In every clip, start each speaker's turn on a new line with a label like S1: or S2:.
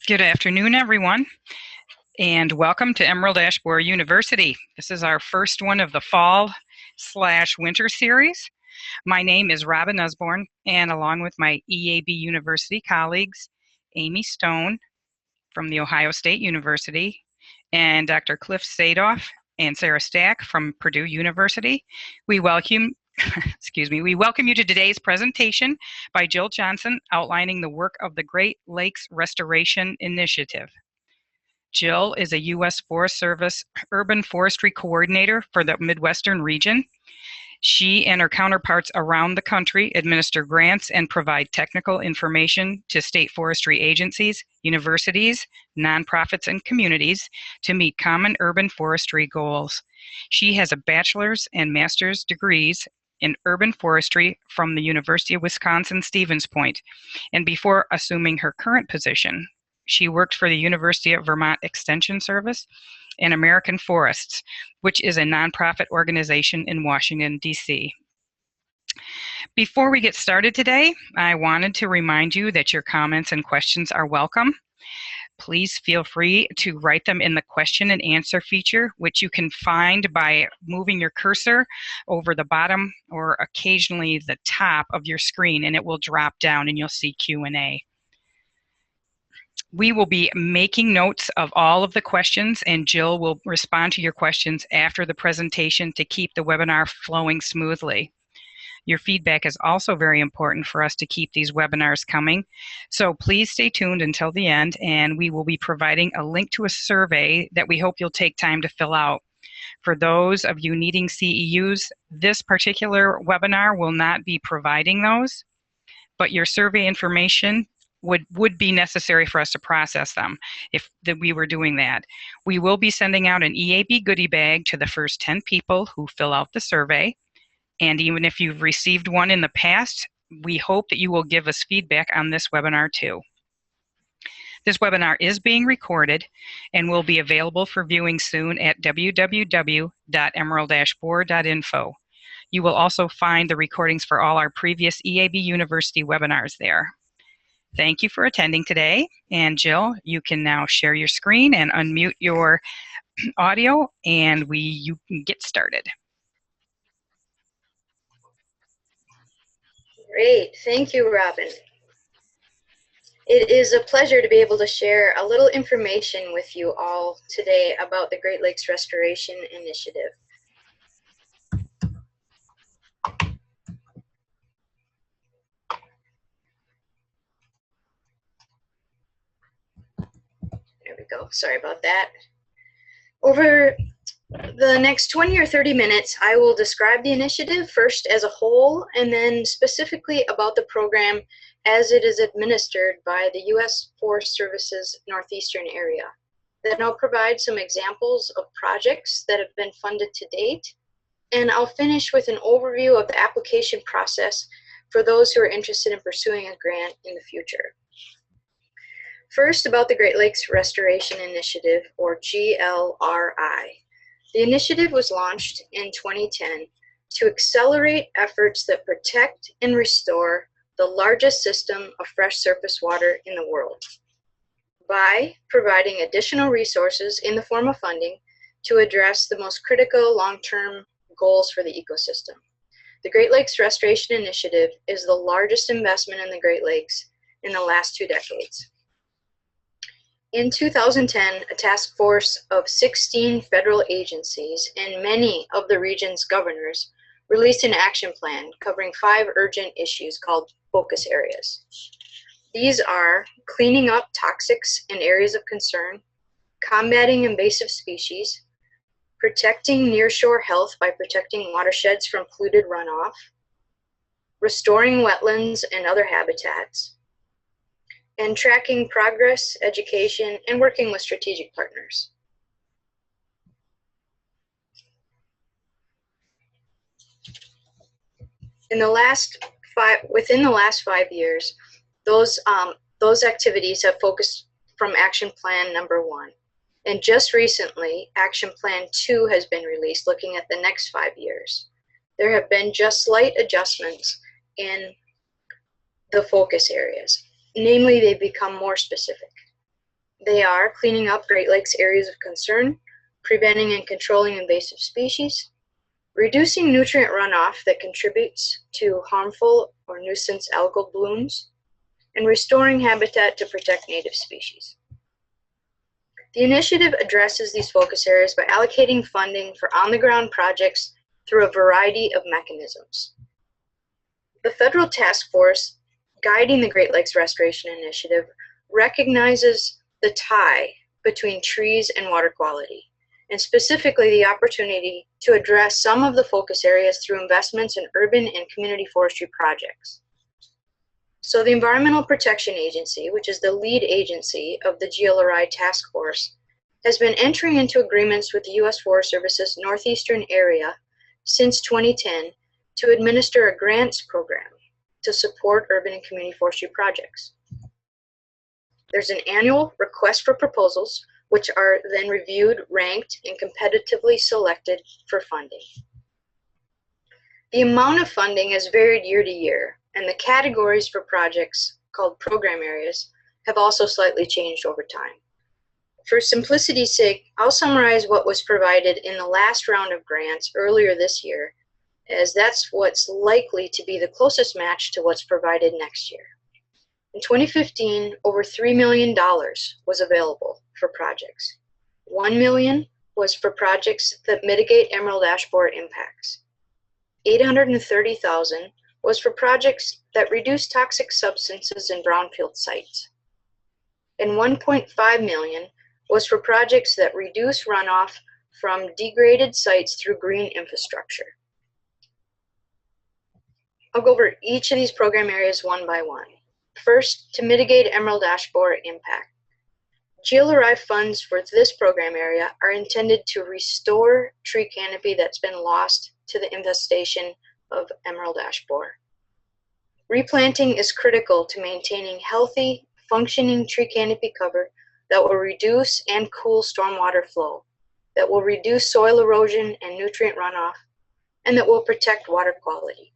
S1: Good afternoon, everyone, and welcome to Emerald Ash Borer University. This is our first one of the fall/winter series. My name is Robin Usborne, and along with my EAB University colleagues, Amy Stone from The Ohio State University, and Dr. Cliff Sadoff and Sarah Stack from Purdue University, we welcome we welcome you to today's presentation by Jill Johnson outlining the work of the Great Lakes Restoration Initiative. Jill is a U.S. Forest Service Urban Forestry Coordinator for the Midwestern region. She and her counterparts around the country administer grants and provide technical information to state forestry agencies, universities, nonprofits, and communities to meet common urban forestry goals. She has a bachelor's and master's degrees in urban forestry from the University of Wisconsin-Stevens Point, and before assuming her current position, she worked for the University of Vermont Extension Service and American Forests, which is a nonprofit organization in Washington, D.C. Before we get started today, I wanted to remind you that your comments and questions are welcome. Please feel free to write them in the question and answer feature, which you can find by moving your cursor over the bottom or occasionally the top of your screen, and it will drop down and you'll see Q&A. We will be making notes of all of the questions, and Jill will respond to your questions after the presentation to keep the webinar flowing smoothly. Your feedback is also very important for us to keep these webinars coming, so please stay tuned until the end, and we will be providing a link to a survey that we hope you'll take time to fill out. For those of you needing CEUs, this particular webinar will not be providing those, but your survey information would be necessary for us to process them if we were doing that. We will be sending out an EAB goodie bag to the first 10 people who fill out the survey. And even if you've received one in the past, we hope that you will give us feedback on this webinar too. This webinar is being recorded and will be available for viewing soon at www.emerald-borer.info. You will also find the recordings for all our previous EAB University webinars there. Thank you for attending today. And Jill, you can now share your screen and unmute your audio, and you can get started.
S2: Great, thank you, Robin. It is a pleasure to be able to share a little information with you all today about the Great Lakes Restoration Initiative. There we go, sorry about that. Over the next 20 or 30 minutes, I will describe the initiative first as a whole, and then specifically about the program as it is administered by the U.S. Forest Service's Northeastern area. Then I'll provide some examples of projects that have been funded to date, and I'll finish with an overview of the application process for those who are interested in pursuing a grant in the future. First, about the Great Lakes Restoration Initiative, or GLRI. The initiative was launched in 2010 to accelerate efforts that protect and restore the largest system of fresh surface water in the world by providing additional resources in the form of funding to address the most critical long-term goals for the ecosystem. The Great Lakes Restoration Initiative is the largest investment in the Great Lakes in the last 2 decades. In 2010, a task force of 16 federal agencies and many of the region's governors released an action plan covering 5 urgent issues called focus areas. These are cleaning up toxics in areas of concern, combating invasive species, protecting nearshore health by protecting watersheds from polluted runoff, restoring wetlands and other habitats, and tracking progress, education, and working with strategic partners. Within the last 5 years, those activities have focused from Action Plan number 1. And just recently, Action Plan 2 has been released, looking at the next 5 years. There have been just slight adjustments in the focus areas. Namely, they become more specific. They are cleaning up Great Lakes areas of concern, preventing and controlling invasive species, reducing nutrient runoff that contributes to harmful or nuisance algal blooms, and restoring habitat to protect native species. The initiative addresses these focus areas by allocating funding for on-the-ground projects through a variety of mechanisms. The federal task force guiding the Great Lakes Restoration Initiative recognizes the tie between trees and water quality, and specifically the opportunity to address some of the focus areas through investments in urban and community forestry projects. So the Environmental Protection Agency, which is the lead agency of the GLRI task force, has been entering into agreements with the U.S. Forest Service's northeastern area since 2010 to administer a grants program to support urban and community forestry projects. There's an annual request for proposals, which are then reviewed, ranked, and competitively selected for funding. The amount of funding has varied year to year, and the categories for projects, called program areas, have also slightly changed over time. For simplicity's sake, I'll summarize what was provided in the last round of grants earlier this year, as that's what's likely to be the closest match to what's provided next year. In 2015, over $3 million was available for projects. $1 million was for projects that mitigate emerald ash borer impacts. $830,000 was for projects that reduce toxic substances in brownfield sites. And $1.5 million was for projects that reduce runoff from degraded sites through green infrastructure. I'll go over each of these program areas one by one. First, to mitigate emerald ash borer impact. GLRI funds for this program area are intended to restore tree canopy that's been lost to the infestation of emerald ash borer. Replanting is critical to maintaining healthy, functioning tree canopy cover that will reduce and cool stormwater flow, that will reduce soil erosion and nutrient runoff, and that will protect water quality.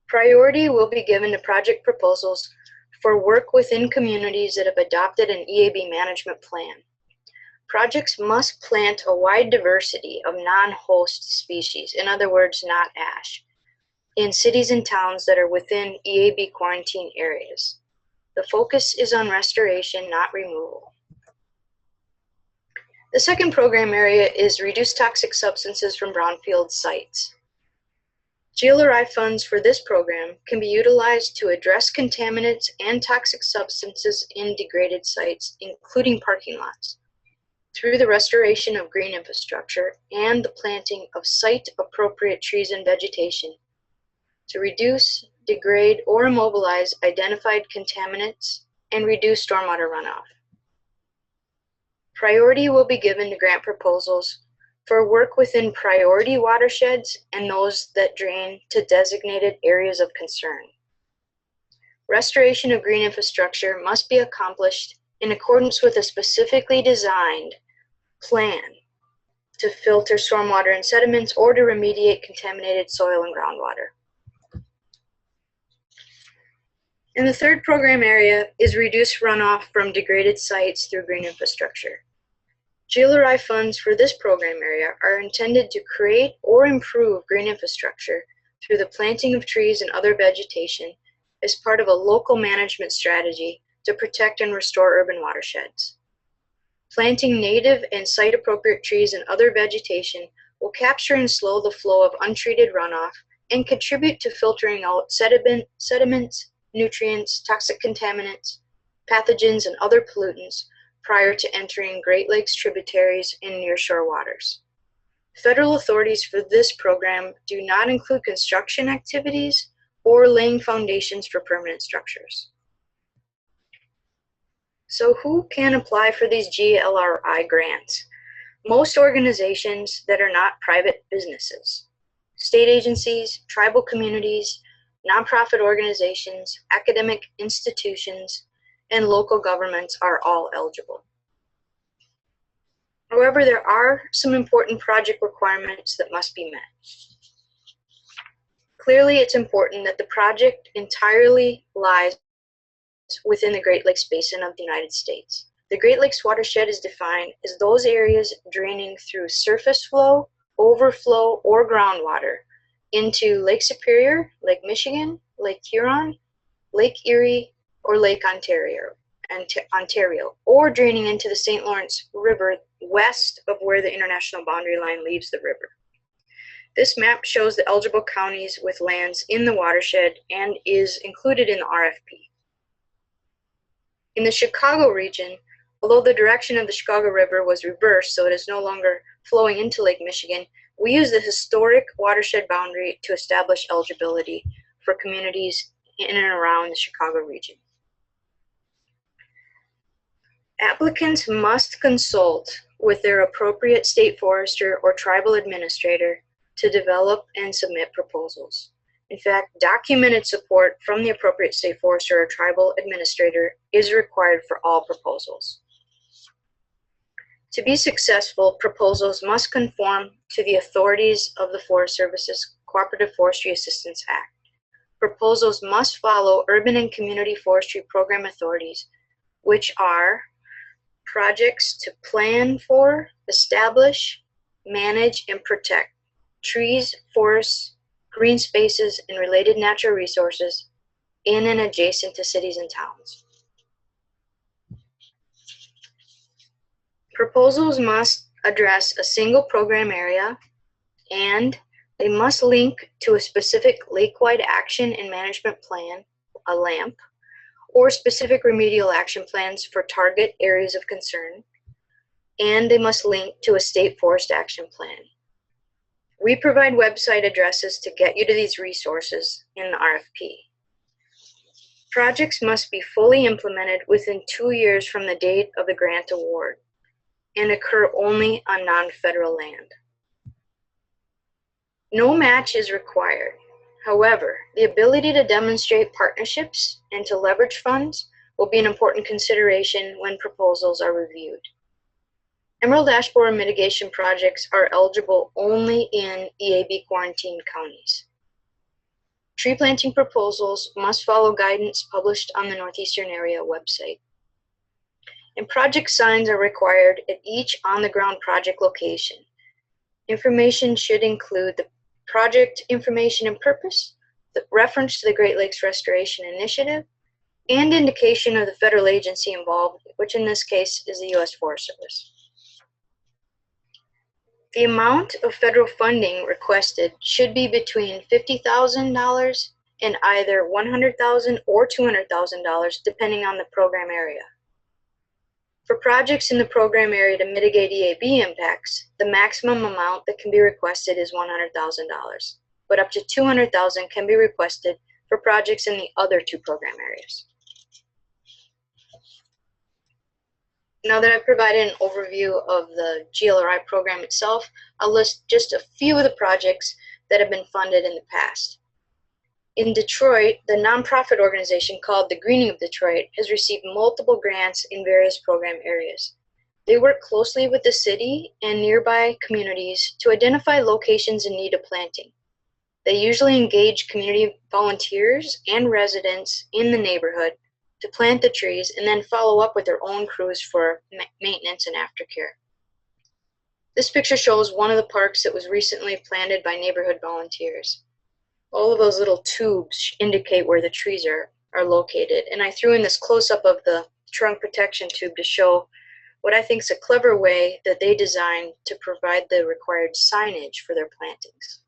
S2: Priority will be given to project proposals for work within communities that have adopted an EAB management plan. Projects must plant a wide diversity of non-host species, in other words, not ash, in cities and towns that are within EAB quarantine areas. The focus is on restoration, not removal. The second program area is reduce toxic substances from brownfield sites. GLRI funds for this program can be utilized to address contaminants and toxic substances in degraded sites, including parking lots, through the restoration of green infrastructure and the planting of site-appropriate trees and vegetation to reduce, degrade, or immobilize identified contaminants and reduce stormwater runoff. Priority will be given to grant proposals for work within priority watersheds and those that drain to designated areas of concern. Restoration of green infrastructure must be accomplished in accordance with a specifically designed plan to filter stormwater and sediments or to remediate contaminated soil and groundwater. And the third program area is reduce runoff from degraded sites through green infrastructure. GLRI funds for this program area are intended to create or improve green infrastructure through the planting of trees and other vegetation as part of a local management strategy to protect and restore urban watersheds. Planting native and site-appropriate trees and other vegetation will capture and slow the flow of untreated runoff and contribute to filtering out sediments, nutrients, toxic contaminants, pathogens, and other pollutants prior to entering Great Lakes tributaries and nearshore waters. Federal authorities for this program do not include construction activities or laying foundations for permanent structures. So who can apply for these GLRI grants? Most organizations that are not private businesses. State agencies, tribal communities, nonprofit organizations, academic institutions, and local governments are all eligible. However, there are some important project requirements that must be met. Clearly, it's important that the project entirely lies within the Great Lakes Basin of the United States. The Great Lakes watershed is defined as those areas draining through surface flow, overflow, or groundwater into Lake Superior, Lake Michigan, Lake Huron, Lake Erie, or Lake Ontario, or draining into the St. Lawrence River west of where the international boundary line leaves the river. This map shows the eligible counties with lands in the watershed and is included in the RFP. In the Chicago region, although the direction of the Chicago River was reversed so it is no longer flowing into Lake Michigan, we use the historic watershed boundary to establish eligibility for communities in and around the Chicago region. Applicants must consult with their appropriate state forester or tribal administrator to develop and submit proposals. In fact, documented support from the appropriate state forester or tribal administrator is required for all proposals. To be successful, proposals must conform to the authorities of the Forest Service's Cooperative Forestry Assistance Act. Proposals must follow urban and community forestry program authorities, which are projects to plan for, establish, manage, and protect trees, forests, green spaces, and related natural resources in and adjacent to cities and towns. Proposals must address a single program area, and they must link to a specific lake-wide action and management plan, a LAMP, or specific remedial action plans for target areas of concern, and they must link to a state forest action plan. We provide website addresses to get you to these resources in the RFP. Projects must be fully implemented within 2 years from the date of the grant award and occur only on non-federal land. No match is required. However, the ability to demonstrate partnerships and to leverage funds will be an important consideration when proposals are reviewed. Emerald ash borer mitigation projects are eligible only in EAB quarantined counties. Tree planting proposals must follow guidance published on the Northeastern Area website. And project signs are required at each on-the-ground project location. Information should include the project information and purpose, the reference to the Great Lakes Restoration Initiative, and indication of the federal agency involved, which in this case is the U.S. Forest Service. The amount of federal funding requested should be between $50,000 and either $100,000 or $200,000, depending on the program area. For projects in the program area to mitigate EAB impacts, the maximum amount that can be requested is $100,000, but up to $200,000 can be requested for projects in the other two program areas. Now that I've provided an overview of the GLRI program itself, I'll list just a few of the projects that have been funded in the past. In Detroit, the nonprofit organization called the Greening of Detroit has received multiple grants in various program areas. They work closely with the city and nearby communities to identify locations in need of planting. They usually engage community volunteers and residents in the neighborhood to plant the trees and then follow up with their own crews for maintenance and aftercare. This picture shows one of the parks that was recently planted by neighborhood volunteers. All of those little tubes indicate where the trees are located, and I threw in this close-up of the trunk protection tube to show what I think is a clever way that they designed to provide the required signage for their plantings.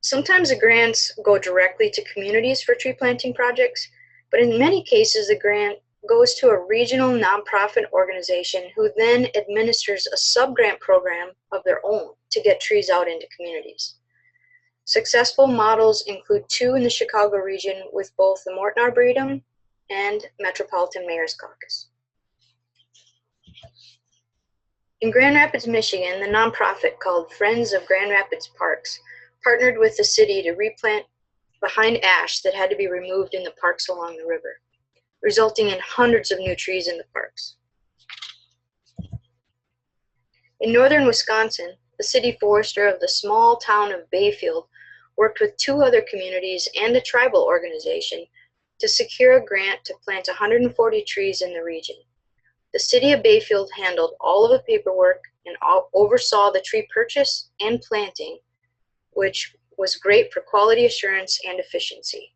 S2: Sometimes the grants go directly to communities for tree planting projects, but in many cases the grant goes to a regional nonprofit organization who then administers a sub-grant program of their own to get trees out into communities. Successful models include two in the Chicago region with both the Morton Arboretum and Metropolitan Mayor's Caucus. In Grand Rapids, Michigan, the nonprofit called Friends of Grand Rapids Parks partnered with the city to replant behind ash that had to be removed in the parks along the river, resulting in hundreds of new trees in the parks. In northern Wisconsin, the city forester of the small town of Bayfield worked with two other communities and a tribal organization to secure a grant to plant 140 trees in the region. The city of Bayfield handled all of the paperwork and oversaw the tree purchase and planting, which was great for quality assurance and efficiency.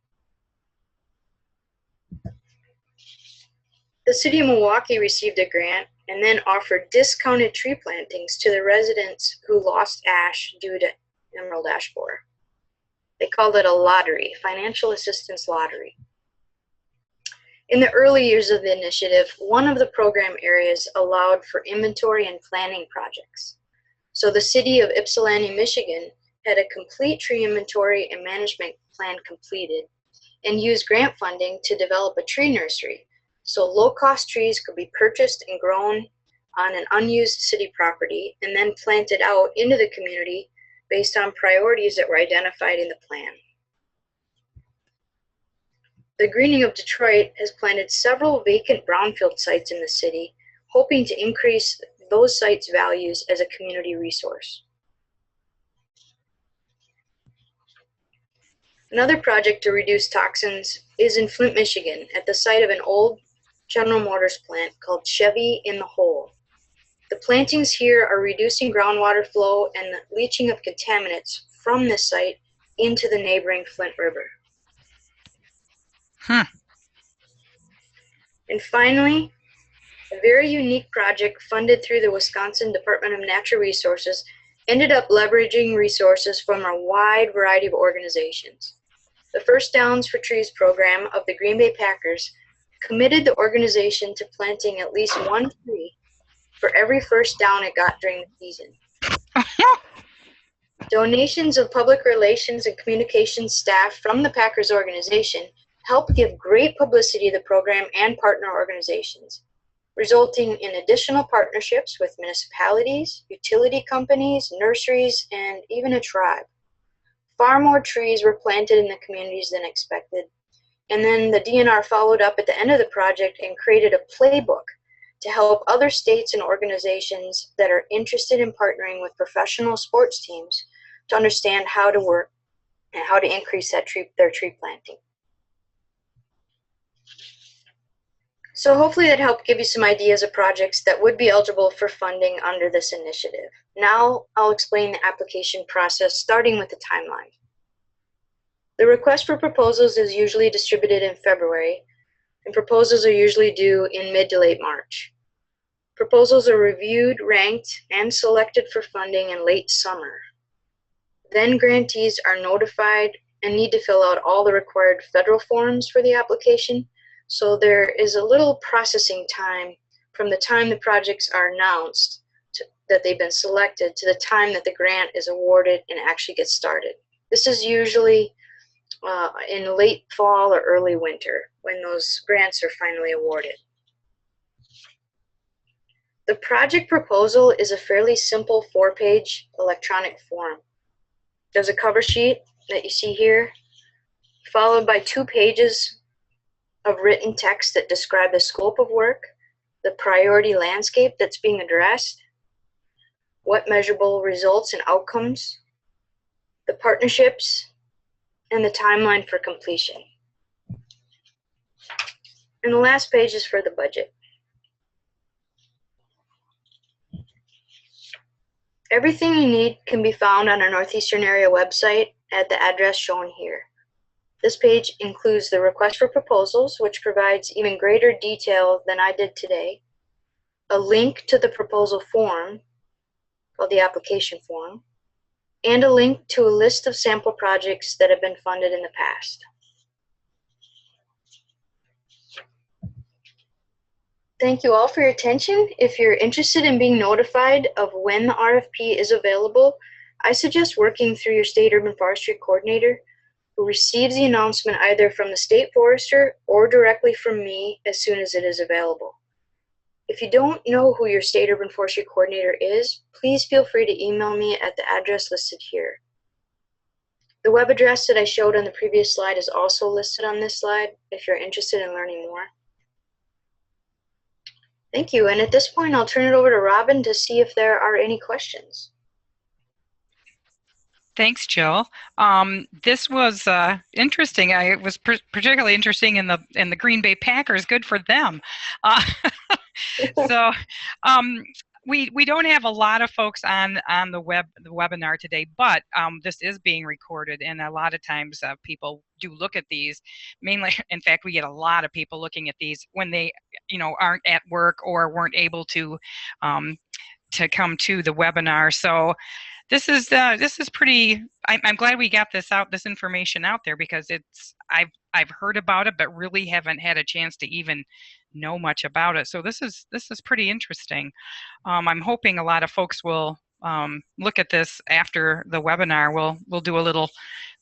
S2: The city of Milwaukee received a grant and then offered discounted tree plantings to the residents who lost ash due to emerald ash borer. They called it a lottery, financial assistance lottery. In the early years of the initiative, one of the program areas allowed for inventory and planning projects. So the city of Ypsilanti, Michigan had a complete tree inventory and management plan completed and used grant funding to develop a tree nursery so low-cost trees could be purchased and grown on an unused city property and then planted out into the community based on priorities that were identified in the plan. The Greening of Detroit has planted several vacant brownfield sites in the city, hoping to increase those sites' values as a community resource. Another project to reduce toxins is in Flint, Michigan, at the site of an old General Motors plant called Chevy in the Hole. The plantings here are reducing groundwater flow and the leaching of contaminants from this site into the neighboring Flint River. And finally, a very unique project funded through the Wisconsin Department of Natural Resources ended up leveraging resources from a wide variety of organizations. The First Downs for Trees program of the Green Bay Packers committed the organization to planting at least one tree for every first down it got during the season. Donations of public relations and communications staff from the Packers organization helped give great publicity to the program and partner organizations, resulting in additional partnerships with municipalities, utility companies, nurseries, and even a tribe. Far more trees were planted in the communities than expected, and then the DNR followed up at the end of the project and created a playbook to help other states and organizations that are interested in partnering with professional sports teams to understand how to work and how to increase their tree planting. So hopefully that helped give you some ideas of projects that would be eligible for funding under this initiative. Now I'll explain the application process, starting with the timeline. The request for proposals is usually distributed in February, and proposals are usually due in mid to late March. Proposals are reviewed, ranked, and selected for funding in late summer. Then grantees are notified and need to fill out all the required federal forms for the application. So there is a little processing time from the time the projects are announced that they've been selected to the time that the grant is awarded and actually gets started. This is usually in late fall or early winter when those grants are finally awarded. The project proposal is a fairly simple 4-page electronic form. There's a cover sheet that you see here, followed by 2 pages of written text that describe the scope of work, the priority landscape that's being addressed, what measurable results and outcomes, the partnerships, and the timeline for completion. And the last page is for the budget. Everything you need can be found on our Northeastern Area website at the address shown here. This page includes the request for proposals, which provides even greater detail than I did today, a link to the proposal form, called the application form, and a link to a list of sample projects that have been funded in the past. Thank you all for your attention. If you're interested in being notified of when the RFP is available, I suggest working through your state urban forestry coordinator, who receives the announcement either from the state forester or directly from me as soon as it is available. If you don't know who your state urban forestry coordinator is, please feel free to email me at the address listed here. The web address that I showed on the previous slide is also listed on this slide if you're interested in learning more. Thank you, and at this point I'll turn it over to Robin to see if there are any questions.
S1: Thanks, Jill. This was interesting. It was particularly interesting in the Green Bay Packers. Good for them. Uh, so, um, we don't have a lot of folks on the webinar today, but this is being recorded, and a lot of times people do look at these. Mainly, in fact, we get a lot of people looking at these when they, aren't at work or weren't able to come to the webinar. So this is pretty. I'm glad we got this information out there, because I've heard about it, but really haven't had a chance to even know much about it. So this is pretty interesting. I'm hoping a lot of folks will look at this after the webinar. We'll do a little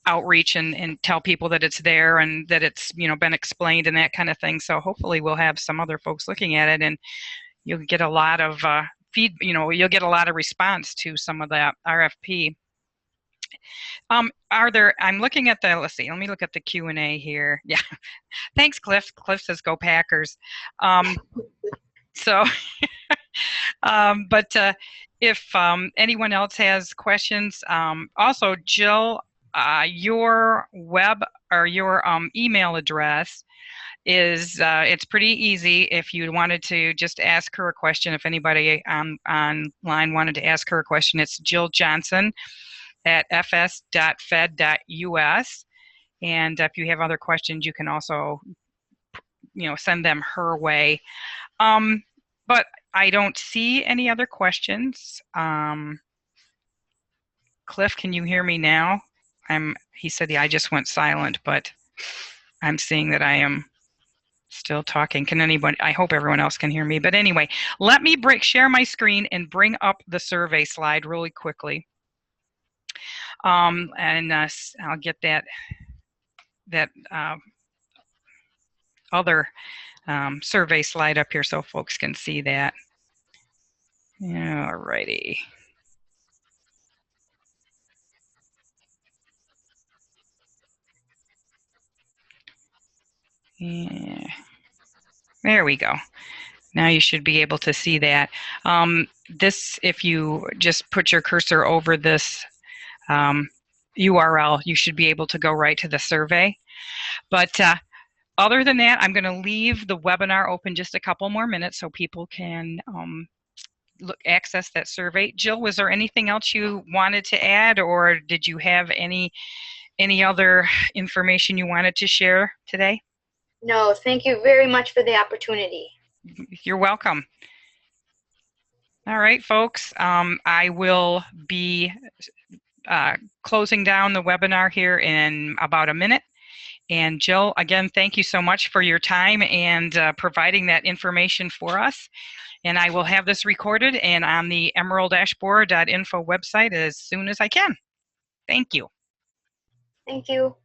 S1: outreach and tell people that it's there and that it's been explained and that kind of thing. So hopefully we'll have some other folks looking at it, and you'll get a lot of you'll get a lot of response to some of that RFP. I'm looking at the, let's see, let me look at the Q&A here. Yeah, thanks, Cliff. Cliff says go Packers. So, but if anyone else has questions, also Jill, your web or your email address is it's pretty easy if you wanted to just ask her a question. If anybody online wanted to ask her a question, it's Jill Johnson at fs.fed.us. And if you have other questions, you can also send them her way. But I don't see any other questions. Cliff, can you hear me now? He said, yeah, I just went silent, but I'm seeing that I am still talking. Can anybody? I hope everyone else can hear me. But anyway, let me share my screen and bring up the survey slide really quickly. And I'll get that other survey slide up here so folks can see that. All righty. Yeah. There we go. Now you should be able to see that. This, if you just put your cursor over this URL, you should be able to go right to the survey. But other than that, I'm going to leave the webinar open just a couple more minutes so people can access that survey. Jill, was there anything else you wanted to add, or did you have any other information you wanted to share today?
S2: No, thank you very much for the opportunity.
S1: You're welcome. All right, folks, I will be closing down the webinar here in about a minute. And Jill, again, thank you so much for your time and providing that information for us. And I will have this recorded and on the emerald-borer.info website as soon as I can. Thank you.
S2: Thank you.